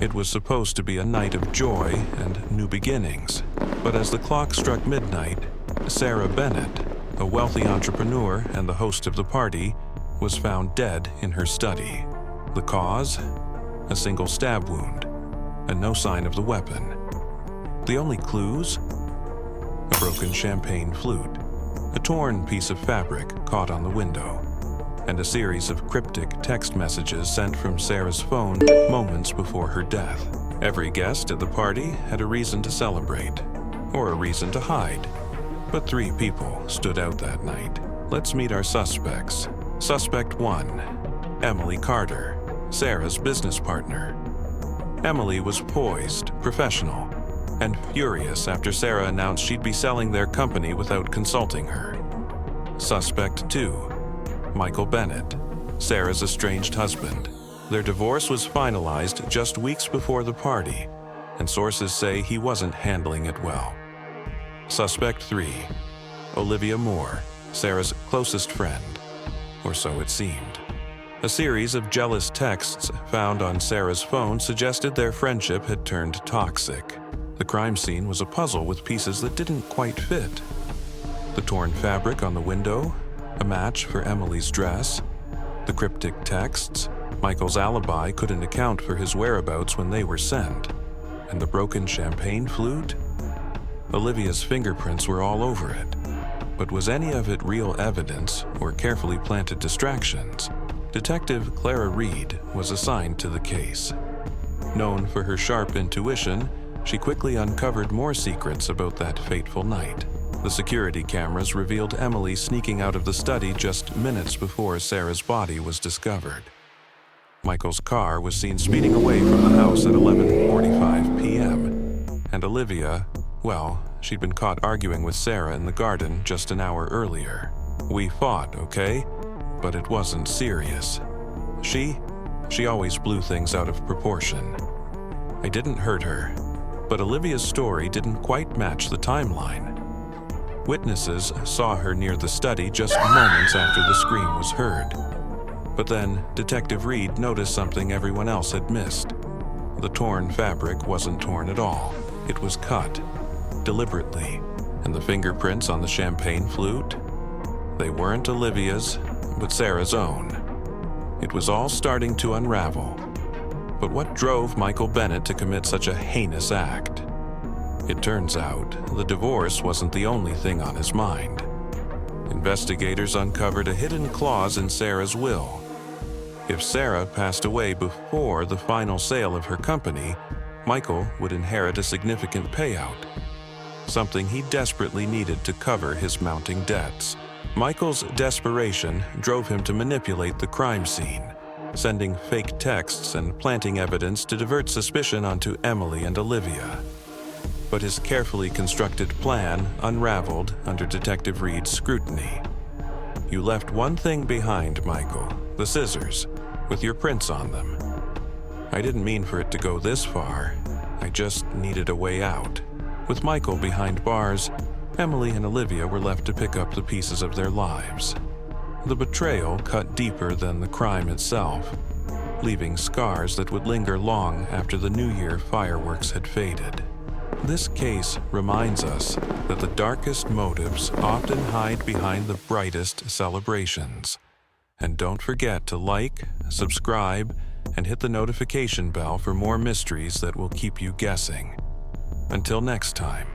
It was supposed to be a night of joy and new beginnings, but as the clock struck midnight, Sarah Bennett, a wealthy entrepreneur and the host of the party, was found dead in her study. The cause? A single stab wound, and no sign of the weapon. The only clues? A broken champagne flute, a torn piece of fabric caught on the window, and a series of cryptic text messages sent from Sarah's phone moments before her death. Every guest at the party had a reason to celebrate, or a reason to hide. But 3 people stood out that night. Let's meet our suspects. Suspect 1, Emily Carter, Sarah's business partner. Emily was poised, professional, and furious after Sarah announced she'd be selling their company without consulting her. Suspect 2, Michael Bennett, Sarah's estranged husband. Their divorce was finalized just weeks before the party, and sources say he wasn't handling it well. Suspect 3, Olivia Moore, Sarah's closest friend, or so it seemed. A series of jealous texts found on Sarah's phone suggested their friendship had turned toxic. The crime scene was a puzzle with pieces that didn't quite fit. The torn fabric on the window, a match for Emily's dress, the cryptic texts, Michael's alibi couldn't account for his whereabouts when they were sent, and the broken champagne flute? Olivia's fingerprints were all over it, but was any of it real evidence or carefully planted distractions? Detective Clara Reed was assigned to the case. Known for her sharp intuition, she quickly uncovered more secrets about that fateful night. The security cameras revealed Emily sneaking out of the study just minutes before Sarah's body was discovered. Michael's car was seen speeding away from the house at 11:45 p.m. And Olivia, well, she'd been caught arguing with Sarah in the garden just an hour earlier. We fought, okay? But it wasn't serious. She always blew things out of proportion. I didn't hurt her, but Olivia's story didn't quite match the timeline. Witnesses saw her near the study just moments after the scream was heard. But then, Detective Reed noticed something everyone else had missed. The torn fabric wasn't torn at all. It was cut, deliberately. And the fingerprints on the champagne flute? They weren't Olivia's, but Sarah's own. It was all starting to unravel. But what drove Michael Bennett to commit such a heinous act? It turns out, the divorce wasn't the only thing on his mind. Investigators uncovered a hidden clause in Sarah's will. If Sarah passed away before the final sale of her company, Michael would inherit a significant payout, something he desperately needed to cover his mounting debts. Michael's desperation drove him to manipulate the crime scene, sending fake texts and planting evidence to divert suspicion onto Emily and Olivia. But his carefully constructed plan unraveled under Detective Reed's scrutiny. You left one thing behind, Michael, the scissors, with your prints on them. I didn't mean for it to go this far. I just needed a way out. With Michael behind bars, Emily and Olivia were left to pick up the pieces of their lives. The betrayal cut deeper than the crime itself, leaving scars that would linger long after the New Year fireworks had faded. This case reminds us that the darkest motives often hide behind the brightest celebrations. And don't forget to like, subscribe, and hit the notification bell for more mysteries that will keep you guessing. Until next time.